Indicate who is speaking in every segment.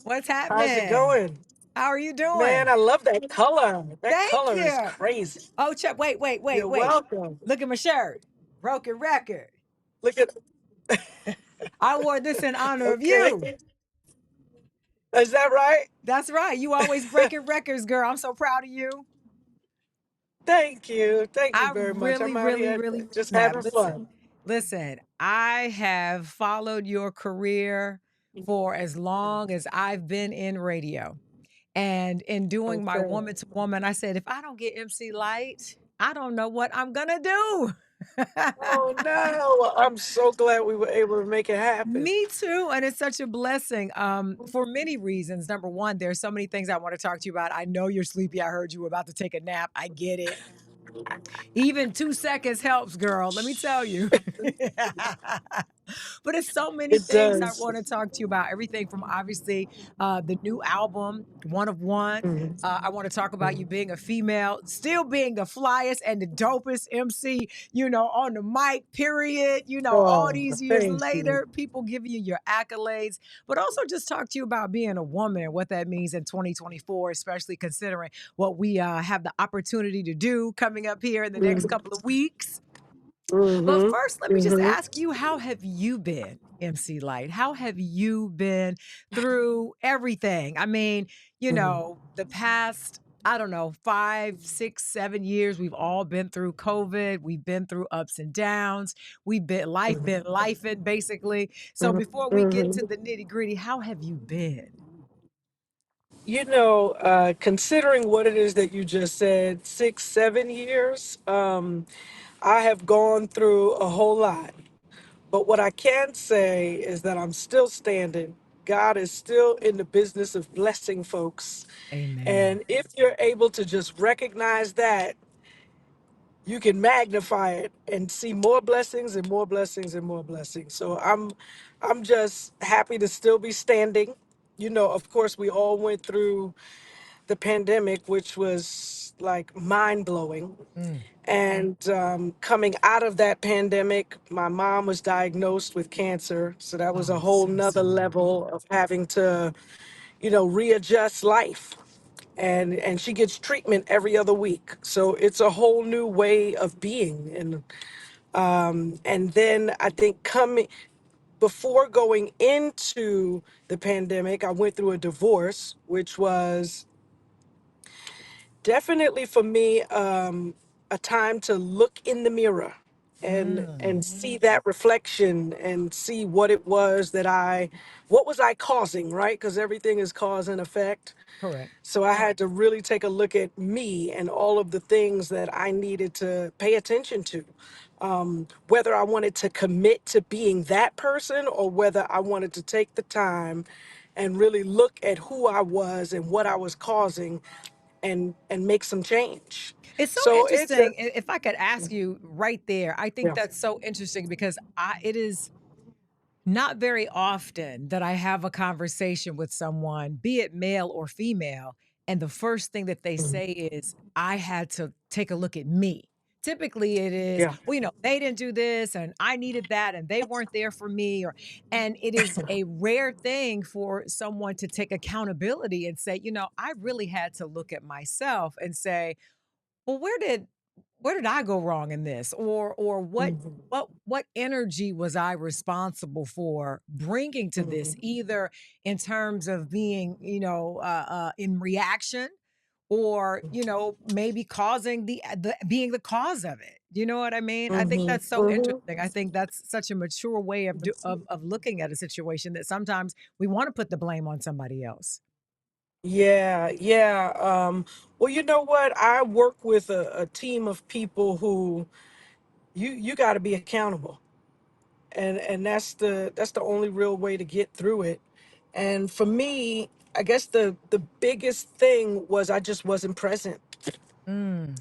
Speaker 1: What's
Speaker 2: How's it
Speaker 1: happening?
Speaker 2: going?
Speaker 1: How are you
Speaker 2: Man,
Speaker 1: doing?
Speaker 2: I love that color. That
Speaker 1: Thank
Speaker 2: color is
Speaker 1: you.
Speaker 2: crazy.
Speaker 1: Oh, Chuck, wait, wait, wait,
Speaker 2: You're
Speaker 1: wait.
Speaker 2: welcome.
Speaker 1: Look at my shirt. Broken record.
Speaker 2: Look at
Speaker 1: I wore this in honor of you.
Speaker 2: okay. Is that right?
Speaker 1: That's right. You always breaking records, girl. I'm so proud of you.
Speaker 2: Thank you. Thank you
Speaker 1: I
Speaker 2: very much.
Speaker 1: really,
Speaker 2: I'm out
Speaker 1: really,
Speaker 2: here
Speaker 1: really
Speaker 2: just
Speaker 1: mean that.
Speaker 2: having
Speaker 1: Listen,
Speaker 2: fun.
Speaker 1: listen, I have followed your career for as long as I've been in radio. And in doing my
Speaker 2: Okay.
Speaker 1: woman to woman, I said, if I don't get MC Lyte, I don't know what I'm gonna do.
Speaker 2: Oh no. I'm so glad we were able to make it happen.
Speaker 1: Me too. And it's such a blessing for many reasons. Number one, there's so many things I want to talk to you about. I know you're sleepy. I heard you were about to take a nap. I get it. Even 2 seconds helps, girl. Let me tell you. But it's so many
Speaker 2: It
Speaker 1: things I
Speaker 2: does.
Speaker 1: want to talk to you about. Everything from obviously the new album, One of One.
Speaker 2: Mhm.
Speaker 1: I want to talk about you being a female, still being the flyest and the dopest MC, on the mic, period. All
Speaker 2: Oh,
Speaker 1: these years
Speaker 2: thank you.
Speaker 1: later, people giving you your accolades, but also just talk to you about being a woman and what that means in 2024, especially considering what we have the opportunity to do coming up here in the next couple of weeks. But
Speaker 2: Mm-hmm.
Speaker 1: first, let me just
Speaker 2: Mm-hmm.
Speaker 1: ask you, how have you been, MC Lyte? How have you been through everything? I mean, the past, I don't know, 5, 6, 7 years, we've all been through COVID. We've been through ups and downs. Been lifing basically. So before we get to
Speaker 2: Mm-hmm.
Speaker 1: the nitty gritty, how have you been?
Speaker 2: Considering what it is that you just said, 6, 7 years, I have gone through a whole lot. But what I can say is that I'm still standing. God is still in the business of blessing folks.
Speaker 1: Amen.
Speaker 2: And if you're able to just recognize that, you can magnify it and see more blessings and more blessings and more blessings. So I'm just happy to still be standing. Of course we all went through the pandemic, which was like mind blowing.
Speaker 1: Mm.
Speaker 2: And coming out of that pandemic, my mom was diagnosed with cancer. So that was
Speaker 1: Oh,
Speaker 2: a
Speaker 1: I'm
Speaker 2: whole
Speaker 1: so
Speaker 2: nother
Speaker 1: sorry.
Speaker 2: level of having to, readjust life. And she gets treatment every other week. So it's a whole new way of being. And then I think coming before going into the pandemic, I went through a divorce, which was definitely for me, a time to look in the mirror and
Speaker 1: Mm.
Speaker 2: see that reflection and see what it was what was I causing, right? Because everything is cause and effect.
Speaker 1: Correct.
Speaker 2: So I had to really take a look at me and all of the things that I needed to pay attention to. Whether I wanted to commit to being that person or whether I wanted to take the time and really look at who I was and what I was causing and make some change.
Speaker 1: It's so
Speaker 2: So it's a
Speaker 1: interesting. If I could ask you right there, I think
Speaker 2: yeah.
Speaker 1: that's so interesting because it is not very often that I have a conversation with someone, be it male or female, and the first thing that they
Speaker 2: Mhm.
Speaker 1: say is, I had to take a look at me. Typically, it is,
Speaker 2: Yeah.
Speaker 1: well, they didn't do this and I needed that and they weren't there for me. And it is a rare thing for someone to take accountability and say, I really had to look at myself and say, well, where did I go wrong in this? Or what
Speaker 2: Mhm.
Speaker 1: what energy was I responsible for bringing to this,
Speaker 2: Mhm.
Speaker 1: either in terms of being, in reaction or, maybe causing the being the cause of it. You know what I mean? I think
Speaker 2: Mhm.
Speaker 1: that's so
Speaker 2: Mhm.
Speaker 1: interesting. I think that's such a mature way of looking at a situation that sometimes we want to put the blame on somebody else.
Speaker 2: Yeah, yeah. Well, you know what? I work with a team of people who you got to be accountable, and that's the only real way to get through it. And for me, I guess the biggest thing was I just wasn't present.
Speaker 1: Mm,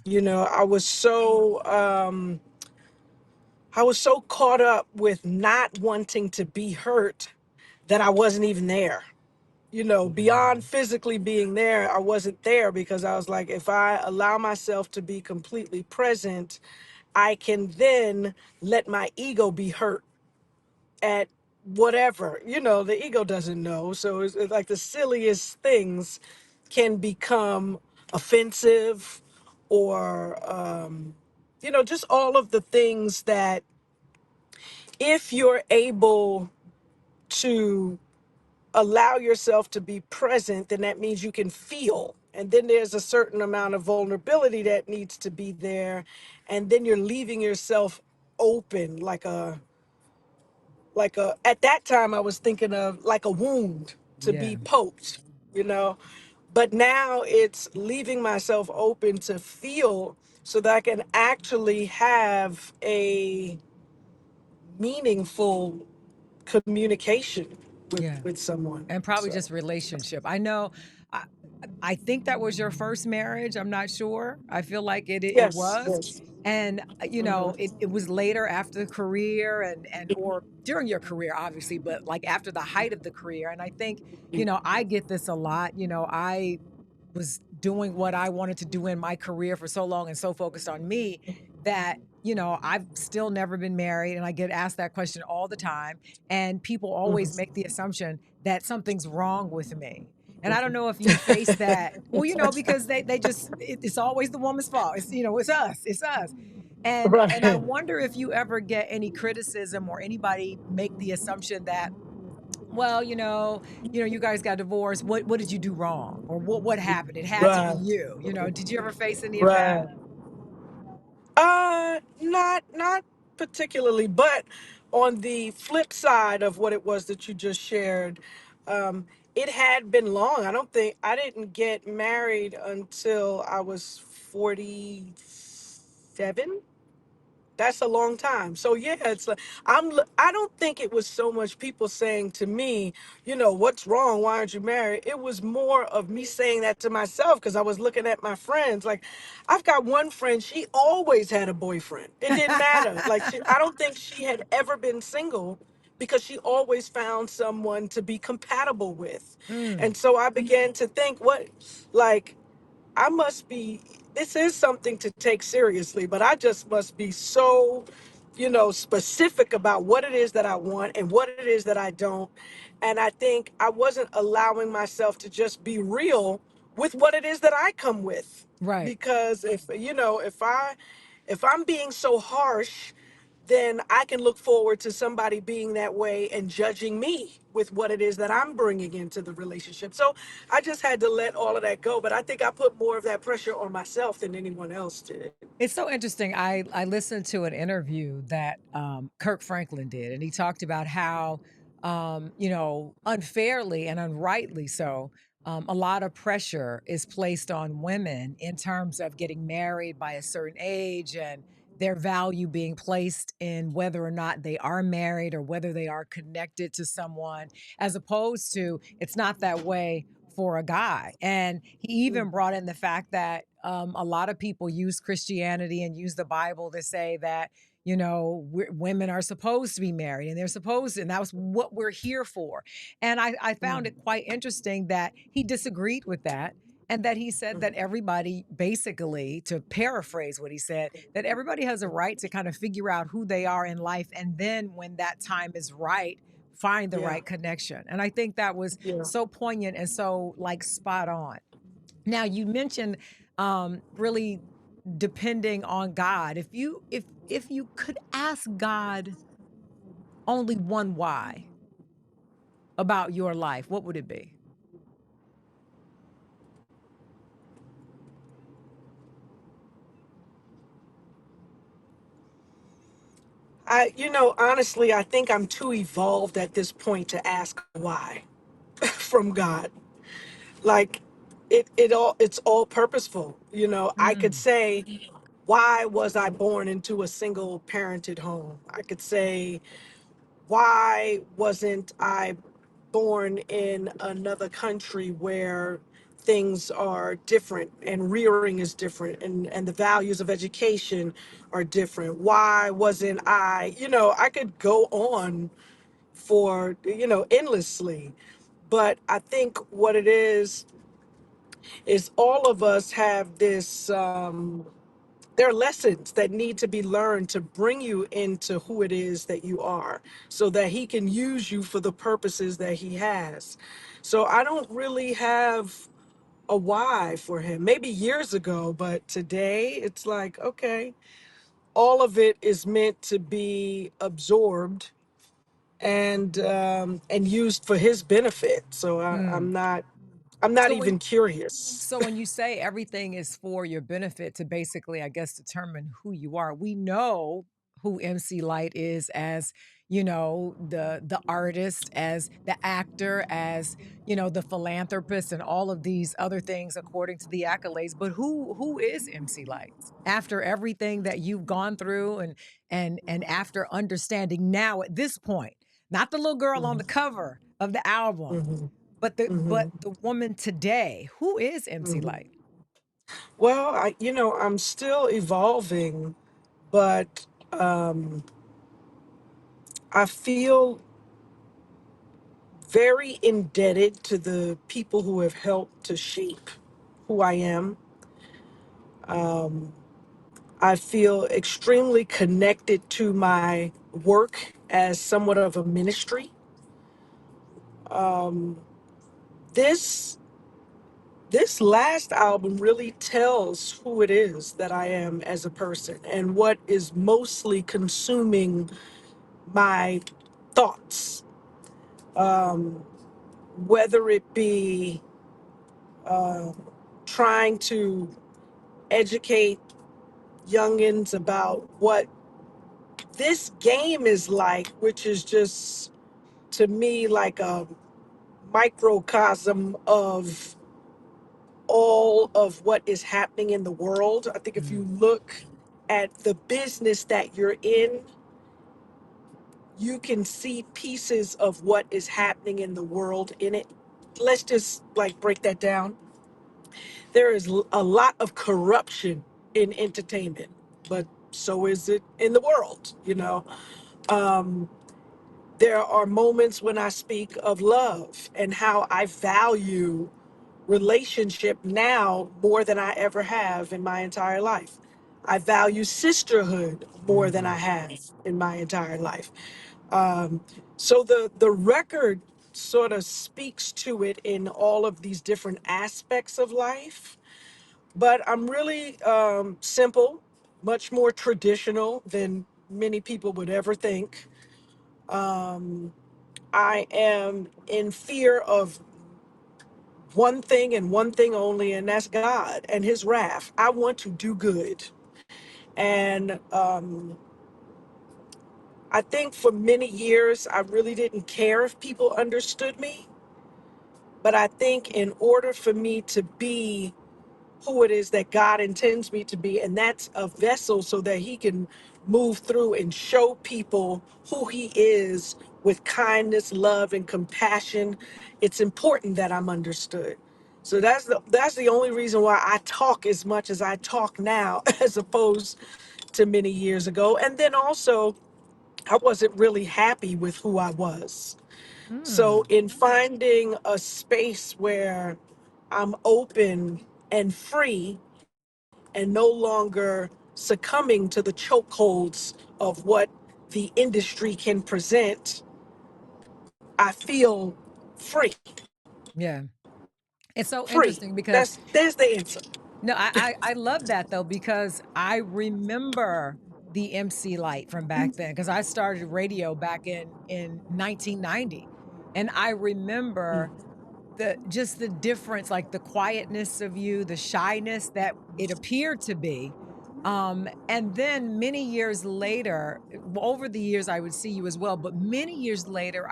Speaker 2: I was so caught up with not wanting to be hurt that I wasn't even there. Beyond
Speaker 1: wow.
Speaker 2: physically being there, I wasn't there because I was like, if I allow myself to be completely present, I can then let my ego be hurt at whatever, the ego doesn't know. So it's like the silliest things can become offensive, or just all of the things that, if you're able to allow yourself to be present, then that means you can feel. And then there's a certain amount of vulnerability that needs to be there. And then you're leaving yourself open, at that time I was thinking of like a wound to
Speaker 1: Yeah.
Speaker 2: be poked, you know. But now it's leaving myself open to feel, so that I can actually have a meaningful communication with
Speaker 1: Yeah.
Speaker 2: someone.
Speaker 1: And probably
Speaker 2: So
Speaker 1: just relationship. I know I I think that was your first marriage, I'm not sure. I feel like it
Speaker 2: yes,
Speaker 1: was.
Speaker 2: yes.
Speaker 1: And,
Speaker 2: Hmm.
Speaker 1: it was later after the career and or during your career, obviously, but, like, after the height of the career, and I think, I get this a lot, I was doing what I wanted to do in my career for so long and so focused on me that, I've still never been married, and I get asked that question all the time, and people always make the assumption that something's wrong with me. And I don't know if you face that. Well, because they just it's always the woman's fault. It's us. It's us. And I
Speaker 2: Right.
Speaker 1: wonder if you ever get any criticism or anybody make the assumption that, well, you guys got divorced. What did you do wrong? Or what happened? It had to be
Speaker 2: Right.
Speaker 1: you. Did you ever face any of that?
Speaker 2: Right. Not particularly, but on the flip side of what it was that you just shared, um, it had been long. I didn't get married until I was 47. That's a long time. So yeah, it's like I don't think it was so much people saying to me, what's wrong? Why aren't you married? It was more of me saying that to myself, because I was looking at my friends. Like, I've got one friend, she always had a boyfriend. It didn't matter. Like, I don't think she had ever been single, because she always found someone to be compatible with.
Speaker 1: Mm,
Speaker 2: And so I began to think, like, I must be, this is something to take seriously, but I just must be so, specific about what it is that I want and what it is that I don't. And I think I wasn't allowing myself to just be real with what it is that I come with.
Speaker 1: right.
Speaker 2: Because if I'm being so harsh, then I can look forward to somebody being that way and judging me with what it is that I'm bringing into the relationship. So I just had to let all of that go. But I think I put more of that pressure on myself than anyone else did.
Speaker 1: It's so interesting. I listened to an interview that Kirk Franklin did, and he talked about how, unfairly and unrightly so, a lot of pressure is placed on women in terms of getting married by a certain age and their value being placed in whether or not they are married or whether they are connected to someone, as opposed to it's not that way for a guy. And he even brought in the fact that a lot of people use Christianity and use the Bible to say that, women are supposed to be married and they're supposed to, and that was what we're here for. And I found it quite interesting that he disagreed with that. And that he said that everybody, basically, to paraphrase what he said, that everybody has a right to kind of figure out who they are in life. And then when that time is right, find the
Speaker 2: Yeah,
Speaker 1: right connection. And I think that was
Speaker 2: yeah.
Speaker 1: so poignant and so like spot on. Now you mentioned really depending on God. If you could ask God only one why about your life, what would it be?
Speaker 2: Honestly, I think I'm too evolved at this point to ask why from God. Like, it's all purposeful. I could
Speaker 1: Mm,
Speaker 2: say, why was I born into a single parented home? I could say, why wasn't I born in another country where things are different and rearing is different, and the values of education are different? Why wasn't I could go on for, endlessly. But I think what it is all of us have this there are lessons that need to be learned to bring you into who it is that you are so that he can use you for the purposes that he has. So I don't really have a why for him. Maybe years ago, but today it's like, okay, all of it is meant to be absorbed and used for his benefit. So
Speaker 1: Mm.
Speaker 2: I'm not
Speaker 1: So when
Speaker 2: even curious.
Speaker 1: So when you say everything is for your benefit to basically, I guess, determine who you are, we know who MC Lyte is as, the artist, as the actor, as, the philanthropist and all of these other things according to the accolades. But who is MC Lyte? After everything that you've gone through and after understanding now at this point, not the little girl on the
Speaker 2: Mhm,
Speaker 1: cover of the album,
Speaker 2: mhm,
Speaker 1: but the but
Speaker 2: mhm,
Speaker 1: the woman today, who is MC
Speaker 2: mhm.
Speaker 1: Lyte?
Speaker 2: Well, I'm still evolving, but I feel very indebted to the people who have helped to shape who I am. Um, I feel extremely connected to my work as somewhat of a ministry. Um, this this last album really tells who it is that I am as a person and what is mostly consuming my thoughts, um, whether it be uh, trying to educate youngins about what this game is like, which is just to me like a microcosm of all of what is happening in the world. I think if you
Speaker 1: Mm,
Speaker 2: look at the business that you're in, you can see pieces of what is happening in the world in it. Let's just like break that down. There is a lot of corruption in entertainment, but so is it in the world. Um, there are moments when I speak of love and how I value relationship now more than I ever have in my entire life. I value sisterhood more than I
Speaker 1: mhm.
Speaker 2: have in my entire life. Um, so the record sort of speaks to it in all of these different aspects of life. But I'm really simple, much more traditional than many people would ever think. Um, I am in fear of one thing and one thing only, and that's God and His wrath. I want to do good. And I think for many years, I really didn't care if people understood me. But I think in order for me to be who it is that God intends me to be, and that's a vessel so that He can move through and show people who He is with kindness, love, and compassion. It's important that I'm understood. So that's the only reason why I talk as much as I talk now, as opposed to many years ago. And then also, I wasn't really happy with who I was. So,
Speaker 1: Mm,
Speaker 2: in finding a space where I'm open and free and no longer succumbing to the chokeholds of what the industry can present, I feel free.
Speaker 1: yeah. It's so
Speaker 2: Free.
Speaker 1: interesting because
Speaker 2: There's the answer.
Speaker 1: no, I love that though, because I remember the MC Lyte from back then because I started radio back in 1990. And I remember the difference, like the quietness of you, the shyness that it appeared to be. And then many years later, over the years, I would see you as well, but many years later,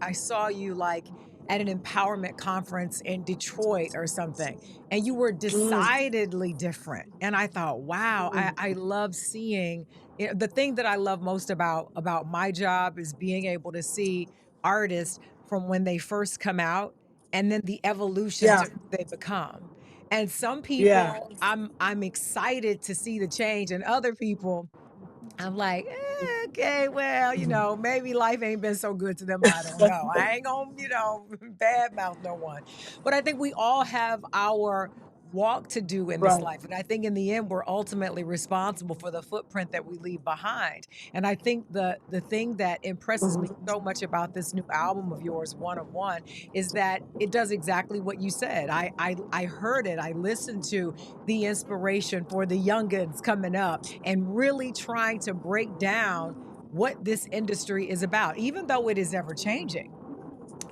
Speaker 1: I saw you like at an empowerment conference in Detroit or something, and you were
Speaker 2: Mm,
Speaker 1: decidedly different. And I thought, wow, I
Speaker 2: mm,
Speaker 1: love seeing the thing that I love most about my job is being able to see artists from when they first come out and then the evolution
Speaker 2: yeah,
Speaker 1: to who they become. And some
Speaker 2: yeah.
Speaker 1: people, I'm excited to see the change, and other people, I'm like, okay, well, maybe life ain't been so good to them. I don't know. I ain't gonna, bad mouth no one. But I think we all have our walk to do in this
Speaker 2: Right.
Speaker 1: life. And I think in the end, we're ultimately responsible for the footprint that we leave behind. And I think the thing that impresses me
Speaker 2: Mhm.
Speaker 1: so much about this new album of yours, One of One, is that it does exactly what you said. I heard it. I listened to the inspiration for the youngins coming up and really trying to break down what this industry is about, even though it is ever changing.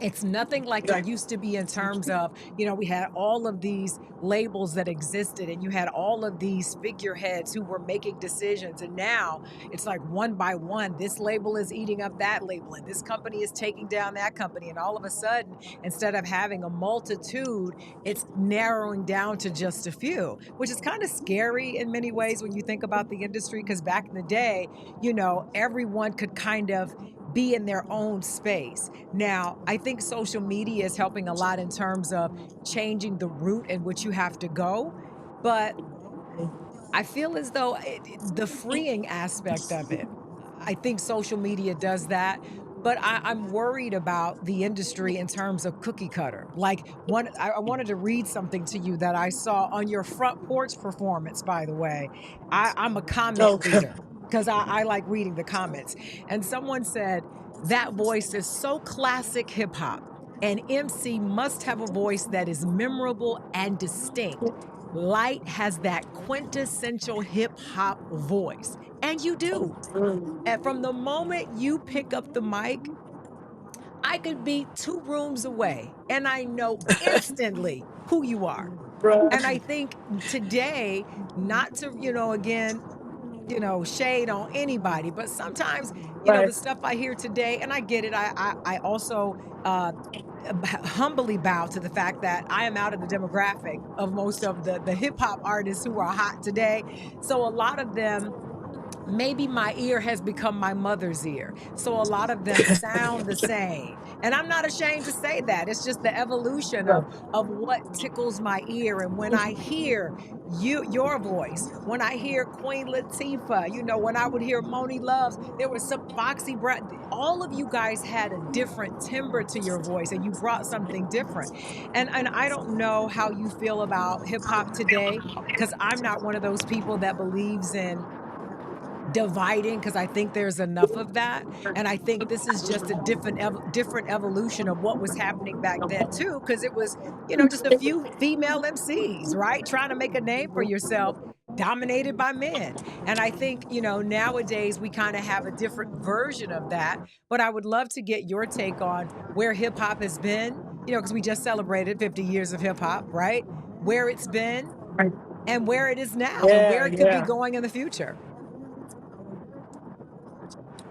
Speaker 1: It's nothing like it
Speaker 2: Right.
Speaker 1: used to be in terms of, we had all of these labels that existed and you had all of these figureheads who were making decisions. And now it's like one by one, this label is eating up that label and this company is taking down that company. And all of a sudden, instead of having a multitude, it's narrowing down to just a few, which is kind of scary in many ways when you think about the industry. Because back in the day, everyone could kind of be in their own space. Now, I think social media is helping a lot in terms of changing the route in which you have to go, but I feel as though the freeing aspect of it, I think social media does that. But I'm worried about the industry in terms of cookie cutter. Like I wanted to read something to you that I saw on your front porch performance. By the way, I'm a comment
Speaker 2: Okay.
Speaker 1: reader because I like reading the comments. And someone said that voice is so classic hip hop. An MC must have a voice that is memorable and distinct. Light has that quintessential hip hop voice, and you do.
Speaker 2: Mm.
Speaker 1: And from the moment you pick up the mic, I could be 2 rooms away and I know instantly who you are. And
Speaker 2: Right.
Speaker 1: I think today, not to, again, shade on anybody, but sometimes,
Speaker 2: Right.
Speaker 1: the stuff I hear today, and I get it. I also uh humbly bow to the fact that I am out of the demographic of most of the hip hop artists who are hot today. So a lot of them, maybe my ear has become my mother's ear. So a lot of them sound the same. And I'm not ashamed to say that. It's just the evolution
Speaker 2: Right.
Speaker 1: of what tickles my ear. And when I hear your voice, when I hear Queen Latifah, when I would hear Moni Loves, there was some Foxy Brown. All of you guys had a different timbre to your voice and you brought something different. And I don't know how you feel about hip hop today, because I'm not one of those people that believes in dividing, because I think there's enough of that. And I think this is just a different evolution of what was happening back then too, because it was, just a few female MCs, right? Trying to make a name for yourself, dominated by men. And I think, nowadays we kind of have a different version of that. But I would love to get your take on where hip hop has been, because we just celebrated 50 years of hip hop, right? Where it's been
Speaker 2: Right.
Speaker 1: and where it is now and
Speaker 2: Yeah.
Speaker 1: where it could be
Speaker 2: Yeah.
Speaker 1: going in the future.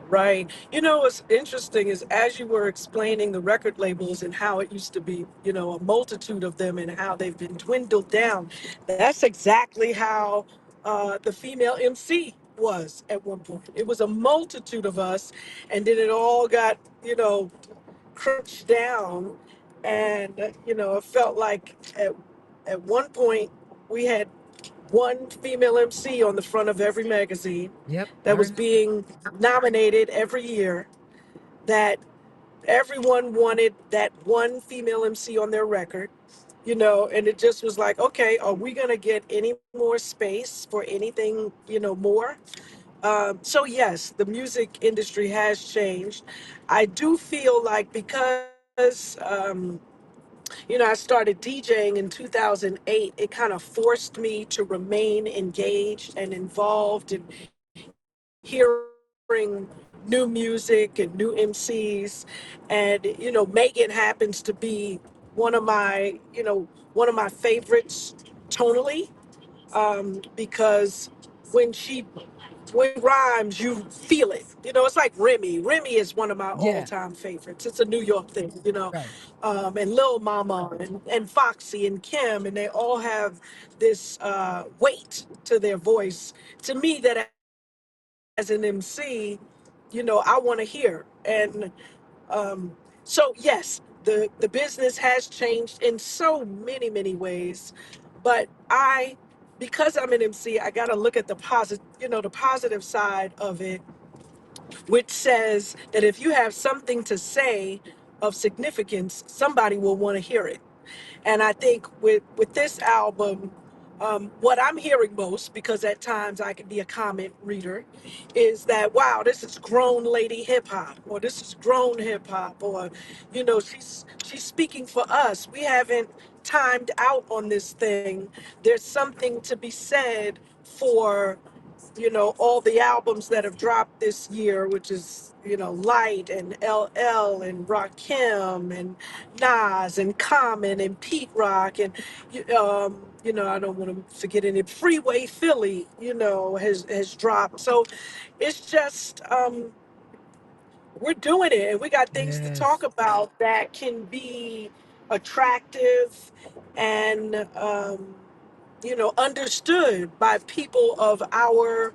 Speaker 2: Right. What's interesting is as you were explaining the record labels and how it used to be, a multitude of them and how they've been dwindled down, that's exactly how the female MC was at one point. It was a multitude of us, and then it all got, crunched down. And, it felt like at one point we had one female MC on the front of every magazine
Speaker 1: Yep, I
Speaker 2: that was
Speaker 1: remember.
Speaker 2: being nominated every year, that everyone wanted that one female MC on their record, and it just was like, okay, are we going to get any more space for anything, more? So, yes, the music industry has changed. I do feel like because, I started DJing in 2008, it kind of forced me to remain engaged and involved in hearing new music and new MCs. And, Megan happens to be one of my favorites tonally, because when she when it rhymes, you feel it. It's like Remy. Remy is one of my
Speaker 1: Yeah,
Speaker 2: all-time favorites. It's a New York thing.
Speaker 1: right.
Speaker 2: And Lil Mama and Foxy and Kim, and they all have this weight to their voice. To me, that as an MC, I want to hear. And so, yes, the business has changed in so many, many ways. But because I'm an MC, I got to look at the positive side of it, which says that if you have something to say of significance, somebody will want to hear it. And I think with this album, what I'm hearing most, because at times I can be a comment reader, is that wow, this is grown lady hip hop, or this is grown hip hop, or she's speaking for us. We haven't timed out on this thing. There's something to be said for all the albums that have dropped this year, which is, Light and LL and Rakim and Nas and Common and Pete Rock and, I don't want to forget any. Freeway Philly, has dropped. So it's just, we're doing it, and we got things to talk
Speaker 1: Yes.
Speaker 2: about that can be attractive and, understood by people of our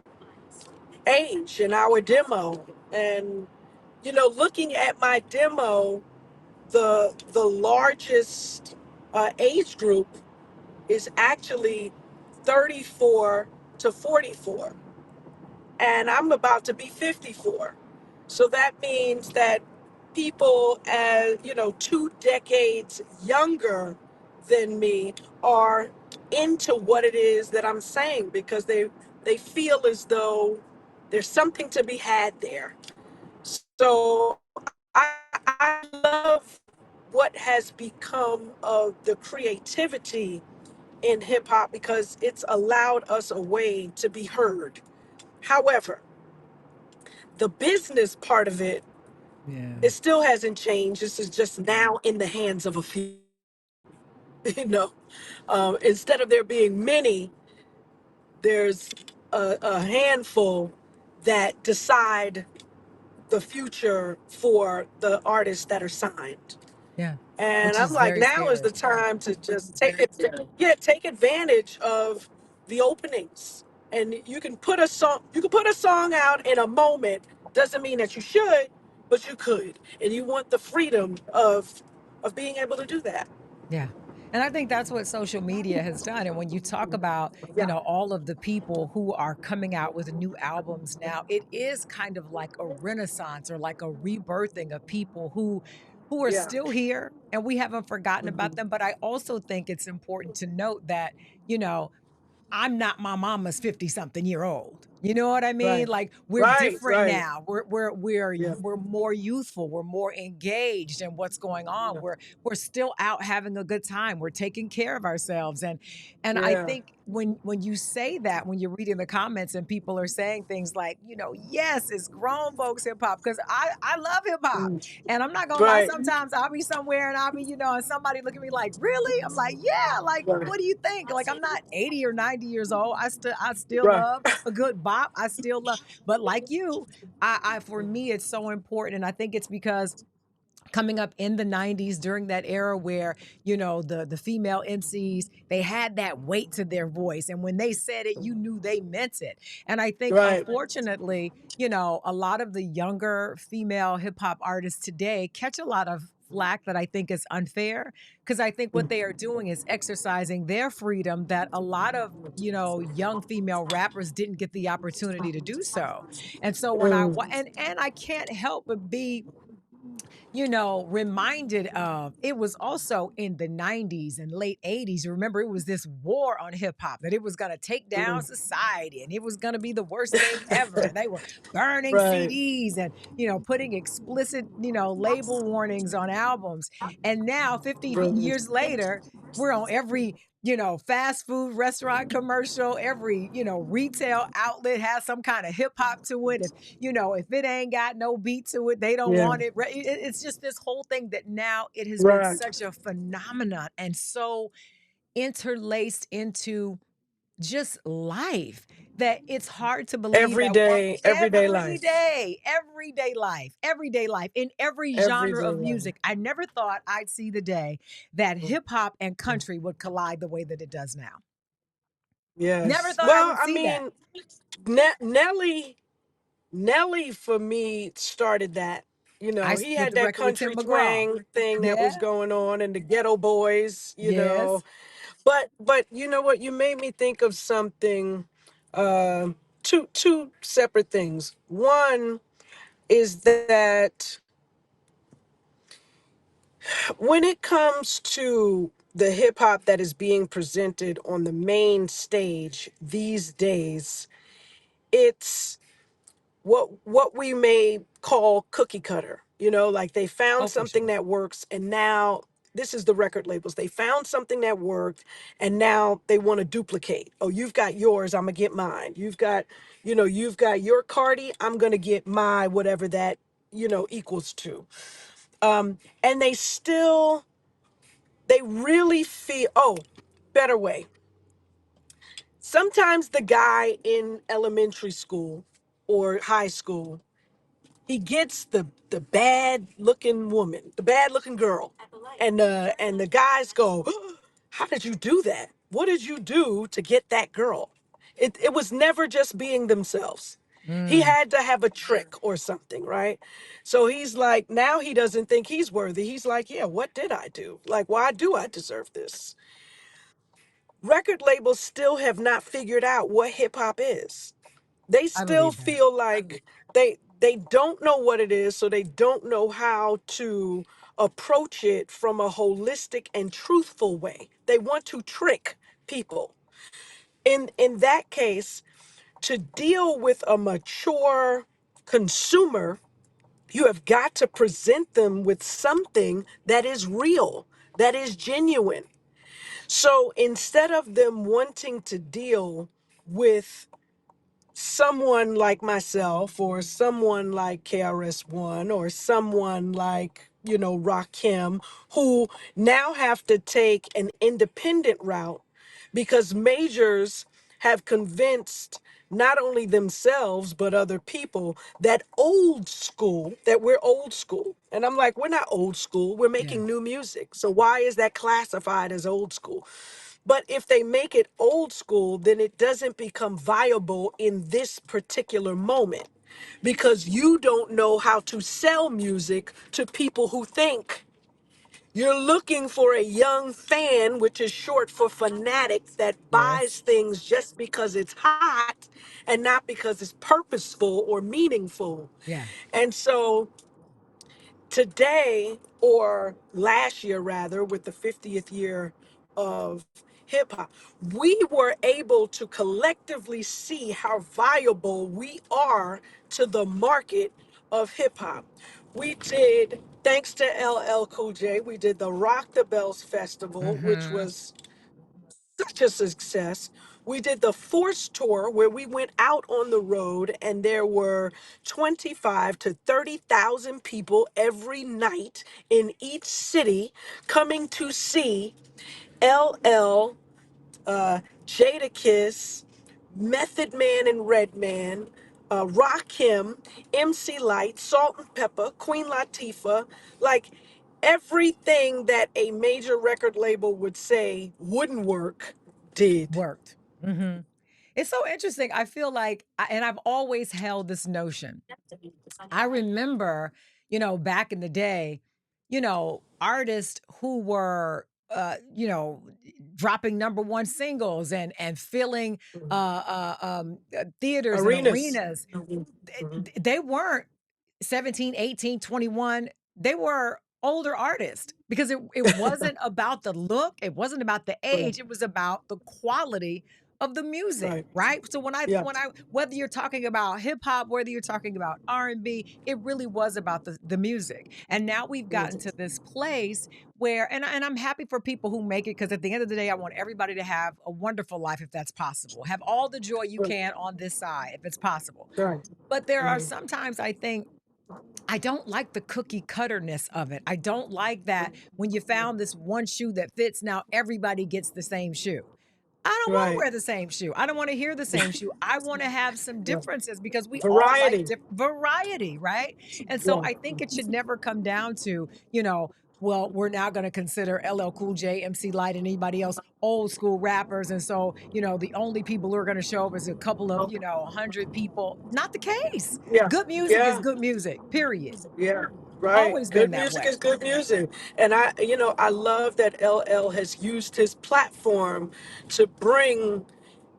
Speaker 2: age and our demo. And looking at my demo, the largest age group is actually 34 to 44, and I'm about to be 54. So that means that people as 2 decades younger than me are into what it is that I'm saying, because they feel as though there's something to be had there. So I love what has become of the creativity in hip hop, because it's allowed us a way to be heard. However, the business part of it,
Speaker 1: Yeah.
Speaker 2: it still hasn't changed. This is just now in the hands of a few. You know, instead of there being many, there's a handful that decide the future for the artists that are signed.
Speaker 1: Yeah.
Speaker 2: And
Speaker 1: Which
Speaker 2: I'm
Speaker 1: is
Speaker 2: like,
Speaker 1: very
Speaker 2: now is
Speaker 1: scary.
Speaker 2: the time to just take advantage of the openings. And you can put a song out in a moment. Doesn't mean that you should, but you could. And you want the freedom of being able to do that.
Speaker 1: Yeah. And I think that's what social media has done. And when you talk about,
Speaker 2: Yeah.
Speaker 1: all of the people who are coming out with new albums now, it is kind of like a renaissance or like a rebirthing of people who are
Speaker 2: Yeah.
Speaker 1: still here and we haven't forgotten about
Speaker 2: Mhm.
Speaker 1: them. But I also think it's important to note that, you know, I'm not my mama's 50 something year old. You know what I mean?
Speaker 2: Right.
Speaker 1: Like we're
Speaker 2: Right.
Speaker 1: different
Speaker 2: Right.
Speaker 1: now. We're
Speaker 2: Yeah.
Speaker 1: we're more youthful. We're more engaged in what's going on.
Speaker 2: Yeah.
Speaker 1: We're still out having a good time. We're taking care of ourselves. And I
Speaker 2: Yeah.
Speaker 1: think when you say that, when you're reading the comments and people are saying things like, yes, it's grown folks hip hop, because I love hip hop.
Speaker 2: Mm.
Speaker 1: And I'm not gonna lie,
Speaker 2: Right.
Speaker 1: sometimes I'll be somewhere and I'll be, and somebody look at me like, really? I'm like, yeah, like,
Speaker 2: Right.
Speaker 1: what do you think? Like, I'm not 80 or 90 years old. I still
Speaker 2: Right.
Speaker 1: love a good bop. I still love, but like you, I for me, it's so important. And I think it's because coming up in the 90s during that era where the female MCs, they had that weight to their voice, and when they said it, you knew they meant it. And I think,
Speaker 2: Right.
Speaker 1: unfortunately, a lot of the younger female hip hop artists today catch a lot of flack that I think is unfair, because I think what they are doing is exercising their freedom that a lot of young female rappers didn't get the opportunity to do so. And so when
Speaker 2: Mm.
Speaker 1: and I can't help but be reminded of, it was also in the 90s and late 80s. Remember, it was this war on hip hop that it was going to take down
Speaker 2: Mm.
Speaker 1: society and it was going to be the worst thing ever. And they were burning
Speaker 2: Right.
Speaker 1: CDs and, putting explicit, label warnings on albums. And now, 50
Speaker 2: Right.
Speaker 1: years later, we're on every fast food restaurant commercial. Every, retail outlet has some kind of hip hop to it. If it ain't got no beat to it, they don't
Speaker 2: Yeah.
Speaker 1: want it. It's just this whole thing that now it has been
Speaker 2: Right.
Speaker 1: such a phenomenon and so interlaced into just life that it's hard to believe that
Speaker 2: Everyday life.
Speaker 1: everyday life in every genre
Speaker 2: Everyday
Speaker 1: of
Speaker 2: life.
Speaker 1: music. I never thought I'd see the day that hip hop and country would collide the way that it does now. Never
Speaker 2: Yes.
Speaker 1: thought I
Speaker 2: Well,
Speaker 1: would
Speaker 2: I
Speaker 1: see that.
Speaker 2: mean, Nelly for me started that.
Speaker 1: I
Speaker 2: He
Speaker 1: did
Speaker 2: had
Speaker 1: the
Speaker 2: that
Speaker 1: record with Tim
Speaker 2: country
Speaker 1: McGraw.
Speaker 2: twang thing that
Speaker 1: Yeah.
Speaker 2: was going on, and the Ghetto Boys.
Speaker 1: Yes.
Speaker 2: But you know what? You made me think of something. Uh, two separate things. One is that when it comes to the hip hop that is being presented on the main stage these days, it's what we may call cookie cutter. You know, like they found
Speaker 1: Oh, for
Speaker 2: something
Speaker 1: sure.
Speaker 2: that works, and now this is the record labels. They found something that worked, and now they want to duplicate. Oh, you've got yours, I'm gonna get mine. You've got your Cardi, I'm gonna get my whatever that equals to. And they really feel. Oh, better way. Sometimes the guy in elementary school or high school, he gets the bad looking woman, the bad looking girl, and the guys go, "How did you do that? What did you do to get that girl?" It was never just being themselves. He
Speaker 1: Mm,
Speaker 2: had to have a trick or something, right? So he's like, now he doesn't think he's worthy. He's like, yeah, what did I do? Like, why do I deserve this? Record labels still have not figured out what hip hop is. They
Speaker 1: I
Speaker 2: still
Speaker 1: believe that.
Speaker 2: feel like they don't know what it is, so they don't know how to approach it from a holistic and truthful way. They want to trick people. In that case, to deal with a mature consumer, you have got to present them with something that is real, that is genuine. So instead of them wanting to deal with someone like myself or someone like KRS-One or someone like, Rakim, who now have to take an independent route because majors have convinced not only themselves but other people that we're old school. And I'm like, we're not old school. We're
Speaker 1: Yeah.
Speaker 2: making new music. So why is that classified as old school? But if they make it old school, then it doesn't become viable in this particular moment because you don't know how to sell music to people who think. You're looking for a young fan, which is short for fanatic, that buys
Speaker 1: Yes.
Speaker 2: things just because it's hot and not because it's purposeful or meaningful.
Speaker 1: Yeah.
Speaker 2: And so today, or last year rather, with the 50th year of hip hop, we were able to collectively see how viable we are to the market of hip hop. We did, thanks to LL Cool J, we did the Rock the Bells Festival, which
Speaker 1: Mm-hmm.
Speaker 2: was such a success. We did the Force Tour where we went out on the road and there were 25 to 30,000 people every night in each city coming to see LL, Jadakiss, Method Man and Redman, Rakim, MC Lyte, Salt and Pepper, Queen Latifah, like everything that a major record label would say wouldn't work did.
Speaker 1: Worked. Hmm. It's so interesting. I feel like, and I've always held this notion. I remember, back in the day, artists who were, dropping number one singles and filling theaters and
Speaker 2: Arenas.
Speaker 1: arenas.
Speaker 2: Mhm.
Speaker 1: They weren't 17, 18, 21. They were older artists because it wasn't about the look, it wasn't about the
Speaker 2: Right,
Speaker 1: age, it was about the quality of the music,
Speaker 2: right.
Speaker 1: right? So
Speaker 2: Yeah.
Speaker 1: when I whether you're talking about hip hop, whether you're talking about R&B, it really was about the music. And now we've gotten to this place where and I'm happy for people who make it because at the end of the day I want everybody to have a wonderful life if that's possible. Have all the joy you
Speaker 2: Right,
Speaker 1: can on this side if it's possible.
Speaker 2: right.
Speaker 1: But there are
Speaker 2: Mhm.
Speaker 1: sometimes I think I don't like the cookie cutterness of it. I don't like that when you found this one shoe that fits, now everybody gets the same shoe. I don't want to
Speaker 2: Right.
Speaker 1: wear the same shoe. I don't want to hear the same shoe. I want to have some
Speaker 2: Yeah.
Speaker 1: differences because we all like
Speaker 2: Variety.
Speaker 1: variety, right? And so
Speaker 2: Yeah.
Speaker 1: I think it should never come down to, well, we're now going to consider LL Cool J, MC Lyte, and anybody else old school rappers. And so, the only people who are going to show up is a couple of, 100 people. Not the case.
Speaker 2: Yeah.
Speaker 1: Good music is
Speaker 2: Yeah.
Speaker 1: good music, period.
Speaker 2: Yeah, right.
Speaker 1: Always been
Speaker 2: Good
Speaker 1: that
Speaker 2: music
Speaker 1: way.
Speaker 2: is good music. And I love that LL has used his platform to bring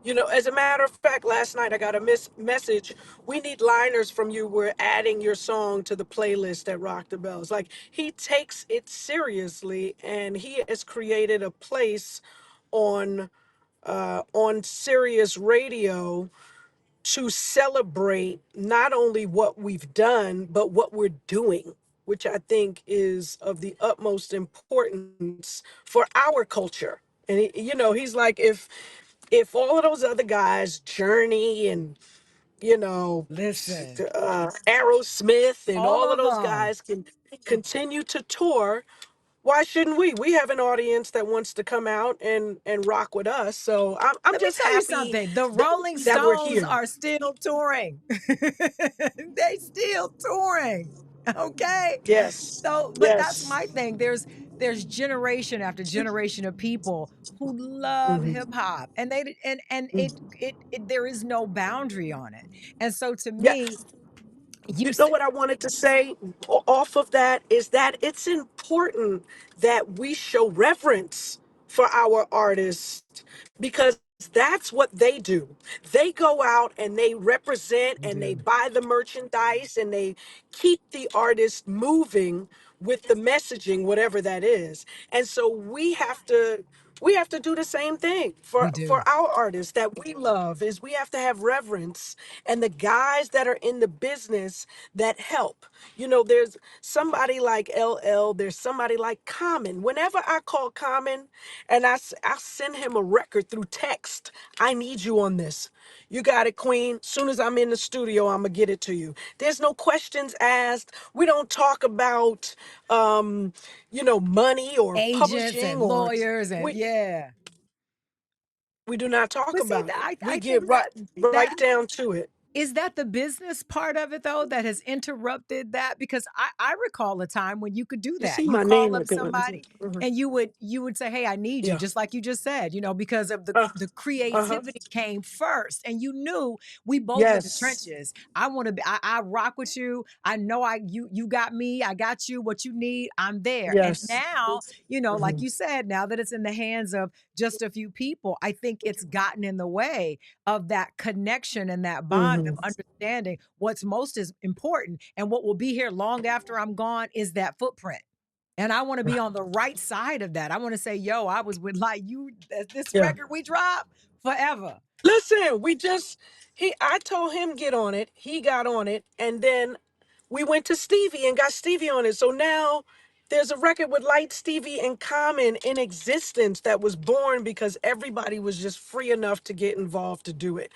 Speaker 2: As a matter of fact, last night I got a message. We need liners from you. We're adding your song to the playlist at Rock the Bells. Like, he takes it seriously, and he has created a place on Sirius Radio to celebrate not only what we've done, but what we're doing, which I think is of the utmost importance for our culture. And he's like, if all of those other guys, Journey and
Speaker 1: Listen,
Speaker 2: Aerosmith and
Speaker 1: all
Speaker 2: all of
Speaker 1: of
Speaker 2: those
Speaker 1: them.
Speaker 2: guys can continue to tour, why shouldn't we? We have an audience that wants to come out and rock with us. So I'm
Speaker 1: Let me
Speaker 2: just
Speaker 1: tell you
Speaker 2: happy
Speaker 1: something. The
Speaker 2: that,
Speaker 1: Rolling
Speaker 2: that we're
Speaker 1: Stones
Speaker 2: here.
Speaker 1: are still touring. They still touring. Okay.
Speaker 2: Yes.
Speaker 1: So, but that's
Speaker 2: Yes.
Speaker 1: my thing. There's generation after generation of people who love
Speaker 2: Hmm.
Speaker 1: hip hop, and it there is no boundary on it. And so to me,
Speaker 2: Yes.
Speaker 1: you
Speaker 2: You know
Speaker 1: say
Speaker 2: what I wanted to say off of that is that it's important that we show reverence for our artists, because that's what they do. They go out and they represent
Speaker 1: they
Speaker 2: and they
Speaker 1: do.
Speaker 2: buy the merchandise and they keep the artist moving with the messaging, whatever that is. And so we have to do the same thing
Speaker 1: We
Speaker 2: for
Speaker 1: do.
Speaker 2: our artists that we love. Is we have to have reverence, and the guys that are in the business that help. There's somebody like LL, there's somebody like Common. Whenever I call Common and I send him a record through text, I need you on this. You got it, Queen. Soon as I'm in the studio, I'm gonna get it to you. There's no questions asked. We don't talk about money or
Speaker 1: Agents
Speaker 2: publishing,
Speaker 1: and
Speaker 2: or
Speaker 1: lawyers and
Speaker 2: we
Speaker 1: yeah.
Speaker 2: we do not talk
Speaker 1: But see,
Speaker 2: about it. We
Speaker 1: I
Speaker 2: get
Speaker 1: think that
Speaker 2: right down to it.
Speaker 1: is that the business part of it though that has interrupted that? Because I recall a time when you could do
Speaker 2: You
Speaker 1: that.
Speaker 2: see
Speaker 1: You
Speaker 2: my
Speaker 1: call
Speaker 2: name
Speaker 1: up
Speaker 2: again.
Speaker 1: somebody
Speaker 2: Mhm.
Speaker 1: and you would say, "Hey, I need you,"
Speaker 2: Yeah.
Speaker 1: just like you just said, because of
Speaker 2: Uh,
Speaker 1: the
Speaker 2: uh-huh.
Speaker 1: creativity came first. And you knew we both in the
Speaker 2: Yes.
Speaker 1: trenches. I want to be I rock with you. I know you got me, I got you, what you need, I'm there. And
Speaker 2: Yes.
Speaker 1: now, like
Speaker 2: Mhm.
Speaker 1: you said, now that it's in the hands of just a few people, I think it's gotten in the way of that connection and that bond of
Speaker 2: Mhm.
Speaker 1: understanding what's most is important, and what will be here long after I'm gone is that footprint. And I want to be on the right side of that. I want to say, yo, I was with like you, this
Speaker 2: Yeah.
Speaker 1: record we dropped forever.
Speaker 2: Listen, I told him get on it. He got on it, and then we went to Stevie and got Stevie on it. So now there's a record with Light, Stevie, and Common in existence that was born because everybody was just free enough to get involved to do it.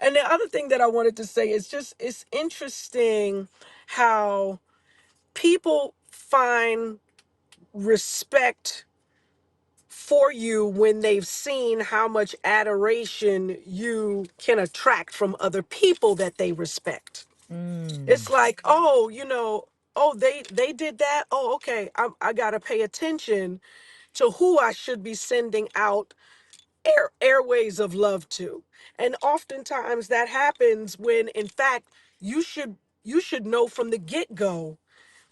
Speaker 2: And the other thing that I wanted to say is just it's interesting how people find respect for you when they've seen how much adoration you can attract from other people that they respect.
Speaker 1: Mm.
Speaker 2: It's like, oh, oh, they did that. Oh, okay. I gotta pay attention to who I should be sending out airways of love to. And oftentimes that happens when, in fact, you should know from the get-go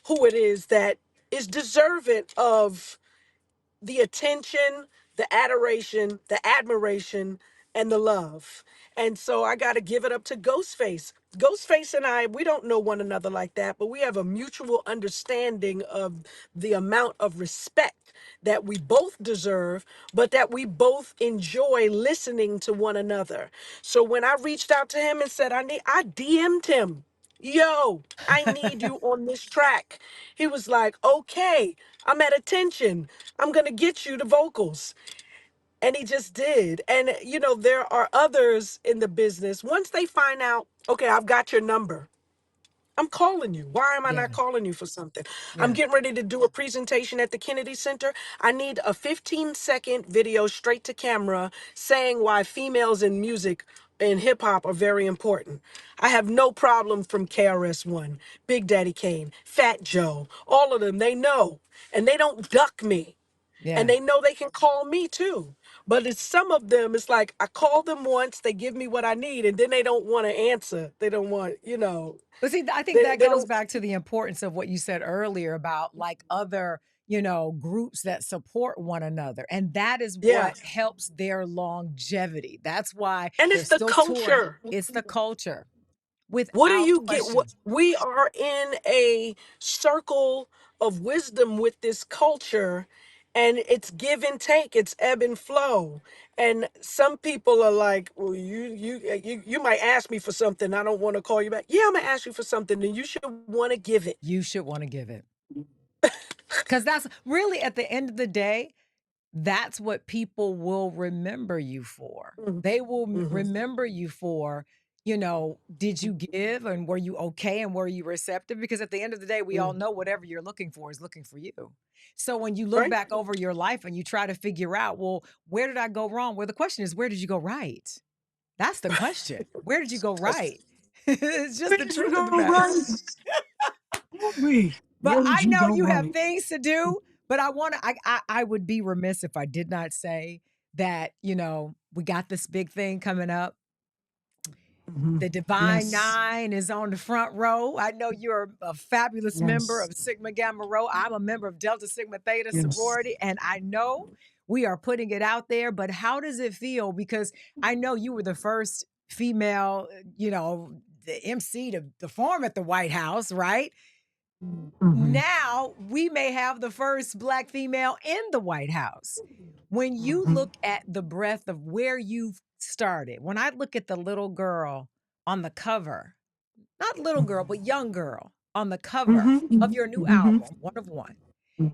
Speaker 2: who it is that is deserving of the attention, the adoration, the admiration, and the love. And so I got to give it up to Ghostface. Ghostface and I, we don't know one another like that, but we have a mutual understanding of the amount of respect that we both deserve, but that we both enjoy listening to one another. So when I reached out to him and said, I DM'd him. Yo, I need you on this track. He was like, okay, I'm at attention. I'm going to get you the vocals. And he just did. And, there are others in the business. Once they find out, okay, I've got your number. I'm calling you. Why am I
Speaker 1: Yeah.
Speaker 2: not calling you for something? I'm
Speaker 1: Yeah.
Speaker 2: getting ready to do a presentation at the Kennedy Center. I need a 15-second video straight to camera saying why females in music and hip hop are very important. I have no problem from KRS-One, Big Daddy Kane, Fat Joe, all of them. They know, and they don't duck me. And
Speaker 1: Yeah.
Speaker 2: they know they can call me too. But it's some of them, it's like I call them once, they give me what I need, and then they don't want to answer. They don't want,
Speaker 1: But see, I think
Speaker 2: they,
Speaker 1: that
Speaker 2: they
Speaker 1: goes
Speaker 2: don't.
Speaker 1: back to the importance of what you said earlier about like other, groups that support one another. And that is
Speaker 2: Yeah.
Speaker 1: what helps their longevity. That's why
Speaker 2: And
Speaker 1: they're
Speaker 2: it's the
Speaker 1: still touring.
Speaker 2: culture.
Speaker 1: It's the culture,
Speaker 2: What do
Speaker 1: without
Speaker 2: you get? What
Speaker 1: question.
Speaker 2: we are in a circle of wisdom with this culture, and it's give and take, it's ebb and flow. And some people are like, well, you might ask me for something, I don't want to call you back. Yeah, I'm gonna ask you for something, and you should want to give it.
Speaker 1: You should want to give it. Because that's really, at the end of the day, that's what people will remember you for. They will
Speaker 2: Mm-hmm.
Speaker 1: remember you for, did you give, and were you okay, and were you receptive? Because at the end of the day, we all know whatever you're looking for is looking for you. So when you look
Speaker 2: Right?
Speaker 1: back over your life and you try to figure out, well, where did I go wrong? Well, the question is, where did you go right? That's the question. Where did you go right? It's just
Speaker 2: Where
Speaker 1: the
Speaker 2: did you
Speaker 1: truth of the
Speaker 2: go
Speaker 1: matter.
Speaker 2: right? Where
Speaker 1: But
Speaker 2: did
Speaker 1: I
Speaker 2: you
Speaker 1: know
Speaker 2: go
Speaker 1: you have
Speaker 2: right?
Speaker 1: things to do, but I would be remiss if I did not say that, we got this big thing coming up.
Speaker 2: Hmm.
Speaker 1: The Divine
Speaker 2: Yes.
Speaker 1: Nine is on the front row. I know you're a fabulous member
Speaker 2: Yes.
Speaker 1: of Sigma Gamma Rho. I'm a member of Delta Sigma Theta
Speaker 2: Yes.
Speaker 1: sorority, and I know we are putting it out there, but how does it feel? Because I know you were the first female, the MC to perform at the White House, right?
Speaker 2: Hmm.
Speaker 1: Now we may have the first Black female in the White House. When you
Speaker 2: Hmm.
Speaker 1: look at the breadth of where you've started, when I look at the little girl on the cover, not little girl, but young girl on the cover of
Speaker 2: Hmm.
Speaker 1: your new
Speaker 2: Hmm.
Speaker 1: album, One of One,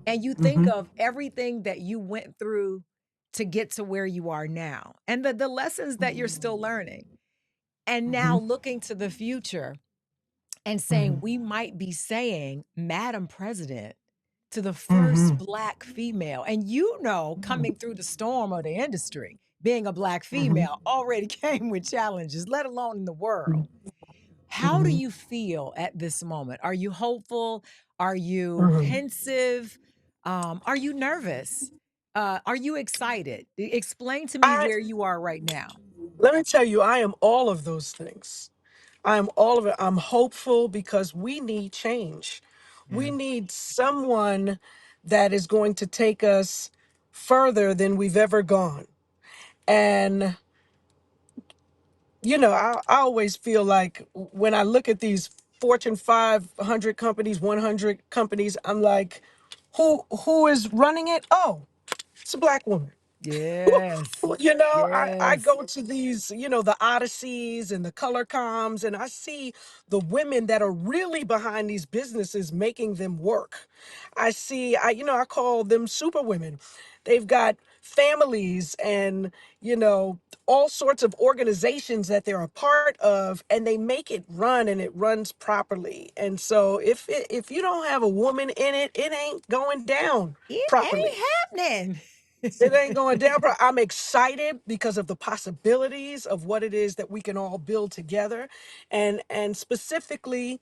Speaker 1: and you think
Speaker 2: Hmm.
Speaker 1: of everything that you went through to get to where you are now, and the lessons that you're still learning, and now looking to the future and saying, we might be saying Madam President to the first
Speaker 2: Hmm.
Speaker 1: Black female. And coming through the storm of the industry, being a Black
Speaker 2: Hmm.
Speaker 1: female already came with challenges, let alone in the world. How do
Speaker 2: Hmm.
Speaker 1: you feel at this moment? Are you hopeful? Are you
Speaker 2: Hmm.
Speaker 1: pensive? Are you nervous? Are you excited? Explain to me
Speaker 2: I
Speaker 1: where you are right now.
Speaker 2: Let me tell you, I am all of those things. I am all of it. I'm hopeful because we need change.
Speaker 1: Yeah.
Speaker 2: We need someone that is going to take us further than we've ever gone. And I always feel like when I look at these Fortune 500 companies, 100 companies, I'm like, who is running it? Oh, it's a Black woman.
Speaker 1: Yes.
Speaker 2: I
Speaker 1: Yes.
Speaker 2: go to these, the Odysseys and the Color Coms, and I see the women that are really behind these businesses making them work. I call them super women. They've got families and, all sorts of organizations that they're a part of, and they make it run and it runs properly. And so if you don't have a woman in it, it ain't going down
Speaker 1: It
Speaker 2: properly.
Speaker 1: ain't happening.
Speaker 2: It ain't going down, but I'm excited because of the possibilities of what it is that we can all build together. And specifically,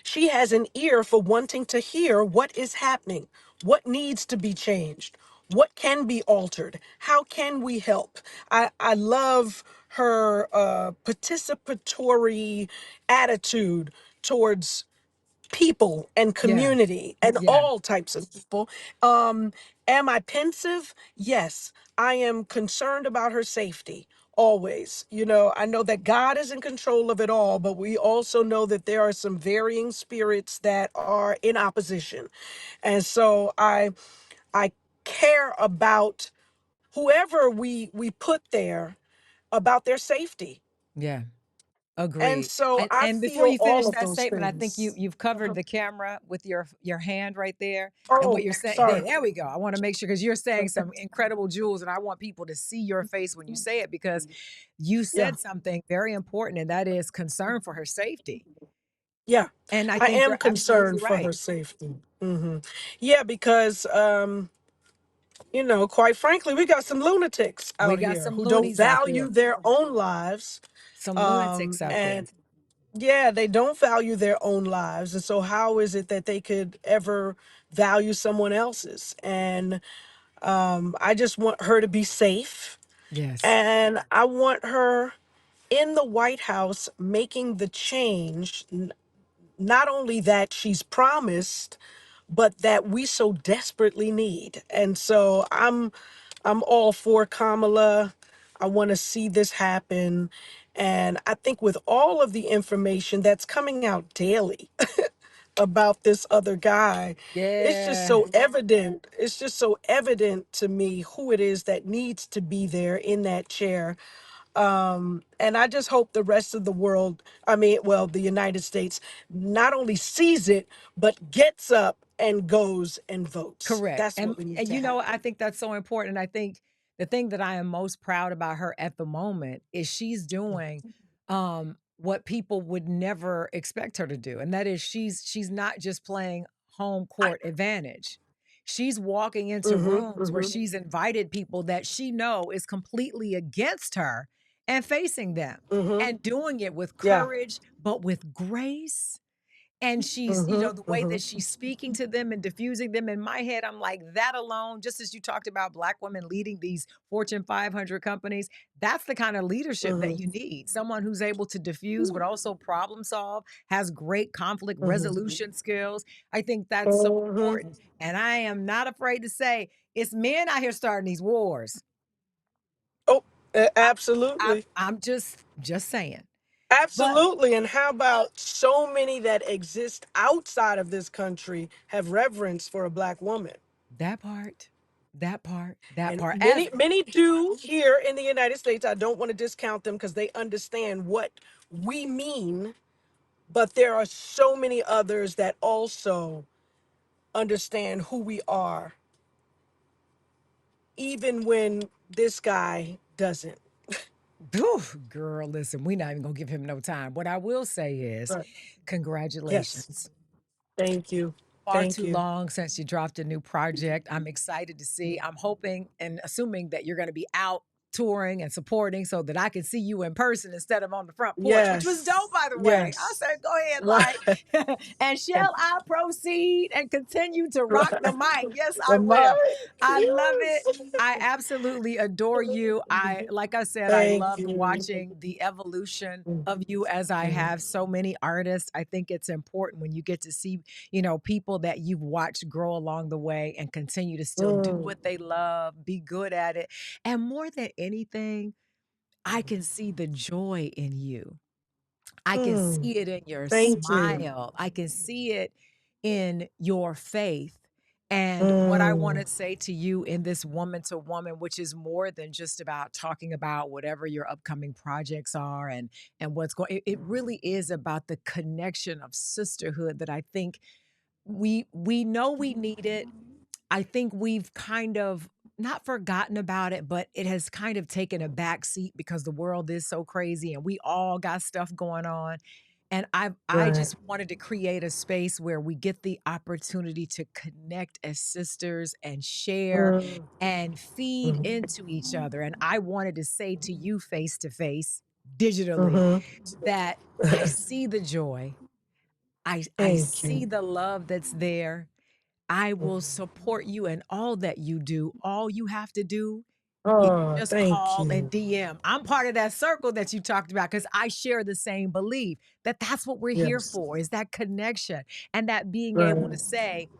Speaker 2: she has an ear for wanting to hear what is happening, what needs to be changed, what can be altered, how can we help. I love her participatory attitude towards people and
Speaker 1: Yeah.
Speaker 2: community and
Speaker 1: Yeah.
Speaker 2: all types of people. Um, am I pensive? Yes. I am concerned about her safety always. I know that God is in control of it all, but we also know that there are some varying spirits that are in opposition. And so I care about whoever we put there, about their safety.
Speaker 1: Yeah.
Speaker 2: And
Speaker 1: Agreed.
Speaker 2: so I
Speaker 1: And before
Speaker 2: feel
Speaker 1: you
Speaker 2: all
Speaker 1: finish
Speaker 2: of
Speaker 1: that
Speaker 2: those
Speaker 1: statement, I think
Speaker 2: things.
Speaker 1: you've covered the camera with your hand right there. And what
Speaker 2: Oh,
Speaker 1: you're saying, there,
Speaker 2: sorry.
Speaker 1: there we go. I want to make sure, because you're saying some incredible jewels, and I want people to see your face when you say it, because you
Speaker 2: Yeah.
Speaker 1: said something very important, and that is concern for her safety.
Speaker 2: Yeah,
Speaker 1: And I
Speaker 2: I
Speaker 1: think
Speaker 2: am
Speaker 1: you're absolutely
Speaker 2: concerned for
Speaker 1: right.
Speaker 2: her safety. Yeah, because quite frankly, we got some lunatics
Speaker 1: We
Speaker 2: out
Speaker 1: got
Speaker 2: here
Speaker 1: some
Speaker 2: who don't
Speaker 1: loonies out there,
Speaker 2: value their own lives.
Speaker 1: some lunatics out there.
Speaker 2: And yeah, they don't value their own lives. And so how is it that they could ever value someone else's? And I just want her to be safe.
Speaker 1: Yes.
Speaker 2: And I want her in the White House making the change, not only that she's promised, but that we so desperately need. And so I'm all for Kamala. I want to see this happen. And I think with all of the information that's coming out daily about this other guy, it's just
Speaker 1: Yeah.
Speaker 2: so evident. It's just so evident to me who it is that needs to be there in that chair. And I just hope the rest of the world, I mean, well, the United States, not only sees it, but gets up and goes and votes.
Speaker 1: Correct.
Speaker 2: That's what we need
Speaker 1: And
Speaker 2: to
Speaker 1: you know, I
Speaker 2: happen.
Speaker 1: think that's so important. I think the thing that I am most proud about her at the moment is she's doing what people would never expect her to do. And that is she's not just playing home court advantage. She's walking into
Speaker 2: Mm-hmm,
Speaker 1: rooms where
Speaker 2: mm-hmm,
Speaker 1: she's invited people that she know is completely against her and facing them
Speaker 2: mm-hmm.
Speaker 1: and doing it with
Speaker 2: Yeah.
Speaker 1: courage, but with grace and she's, you
Speaker 2: Mm-hmm,
Speaker 1: know, the way
Speaker 2: mm-hmm,
Speaker 1: that she's speaking to them and diffusing them in my head, I'm like, that alone, just as you talked about Black women leading these Fortune 500 companies, that's the kind of leadership that
Speaker 2: mm-hmm,
Speaker 1: you need. Someone who's able to diffuse, but also problem solve, has great conflict
Speaker 2: mm-hmm,
Speaker 1: resolution skills. I think that's so
Speaker 2: mm-hmm.
Speaker 1: important. And I am not afraid to say it's men out here starting these wars.
Speaker 2: Oh,
Speaker 1: I, I'm,
Speaker 2: absolutely.
Speaker 1: I'm just saying. But
Speaker 2: Absolutely. And how about so many that exist outside of this country have reverence for a Black woman?
Speaker 1: that part, that
Speaker 2: And
Speaker 1: part, as
Speaker 2: many do here in the United States. I don't want to discount them because they understand what we mean, but there are so many others that also understand who we are, even when this guy doesn't.
Speaker 1: Oof, girl, listen, we're not even gonna give him no time. What I will say is,
Speaker 2: Right. Yes.
Speaker 1: congratulations.
Speaker 2: Thank you.
Speaker 1: Far
Speaker 2: Thank
Speaker 1: too
Speaker 2: you.
Speaker 1: long since you dropped a new project. I'm excited to see. I'm hoping and assuming that you're gonna be out touring and supporting so that I can see you in person instead of on the front porch, which was
Speaker 2: Yes.
Speaker 1: dope, by the way. I
Speaker 2: Yes.
Speaker 1: said, go ahead,
Speaker 2: Right.
Speaker 1: Light. And shall I proceed and continue to rock the
Speaker 2: Right.
Speaker 1: mic? Yes, I
Speaker 2: Am I?
Speaker 1: will. I love it.
Speaker 2: Yes.
Speaker 1: I absolutely adore you. Like I said, I
Speaker 2: Thank
Speaker 1: loved
Speaker 2: you.
Speaker 1: watching the evolution of you as I have so many artists. I think it's important when you get to see, you know, people that you've watched grow along the way and continue to still do
Speaker 2: Mm,
Speaker 1: what they love, be good at it. And more than anything, I can see the joy in you. I can
Speaker 2: mm.
Speaker 1: see it in your
Speaker 2: Thank you.
Speaker 1: smile. I can see it in your faith. And what I want
Speaker 2: Mm,
Speaker 1: to say to you in this woman to woman, which is more than just about talking about whatever your upcoming projects are and what's going, it really is about the connection of sisterhood that I think we know we need it. I think we've kind of not forgotten about it, but it has kind of taken a back seat because the world is so crazy and we all got stuff going on. And I
Speaker 2: right.
Speaker 1: just wanted to create a space where we get the opportunity to connect as sisters and share
Speaker 2: Mm,
Speaker 1: and feed
Speaker 2: mhm,
Speaker 1: into each other. And I wanted to say to you face to face, digitally,
Speaker 2: mhm.
Speaker 1: that I see the joy. I
Speaker 2: Thank you.
Speaker 1: see the love that's there. I will
Speaker 2: Mm.
Speaker 1: support you in all that you do. All you have to do is
Speaker 2: Oh,
Speaker 1: just
Speaker 2: thank
Speaker 1: call and
Speaker 2: you.
Speaker 1: DM. I'm part of that circle that you talked about because I share the same belief that that's what we're here
Speaker 2: Yes.
Speaker 1: for is that connection and that being able to
Speaker 2: Right.
Speaker 1: say,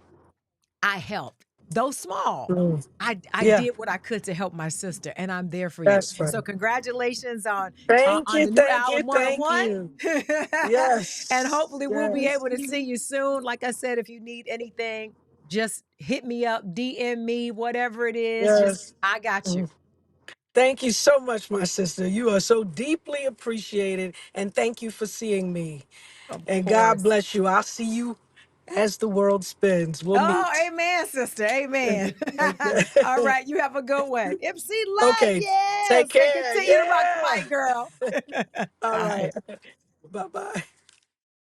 Speaker 1: I helped, though small.
Speaker 2: Mm.
Speaker 1: I
Speaker 2: Yeah,
Speaker 1: did what I could to help my sister, and I'm there for you.
Speaker 2: that's
Speaker 1: And
Speaker 2: right.
Speaker 1: so, congratulations
Speaker 2: Thank
Speaker 1: on
Speaker 2: you.
Speaker 1: the new
Speaker 2: Thank you.
Speaker 1: album
Speaker 2: Thank
Speaker 1: 101.
Speaker 2: you.
Speaker 1: And
Speaker 2: Yes.
Speaker 1: hopefully, we'll be
Speaker 2: Yes.
Speaker 1: able to see you soon. Like I said, if you need anything, just hit me up, DM me, whatever it is. Just
Speaker 2: Yes.
Speaker 1: I got you.
Speaker 2: Mm. Thank you so much, my sister. You are so deeply appreciated. And thank you for seeing me.
Speaker 1: Of
Speaker 2: And God
Speaker 1: course.
Speaker 2: bless you. I'll see you as the world spins. We'll
Speaker 1: Oh,
Speaker 2: meet.
Speaker 1: amen, sister. Amen.
Speaker 2: Okay.
Speaker 1: All right. You have a good one. MC Lyte.
Speaker 2: Okay. Take
Speaker 1: Yes. And
Speaker 2: care.
Speaker 1: continue to rock the
Speaker 2: Yeah.
Speaker 1: mic, girl.
Speaker 2: All right.
Speaker 1: Bye.
Speaker 2: Bye bye.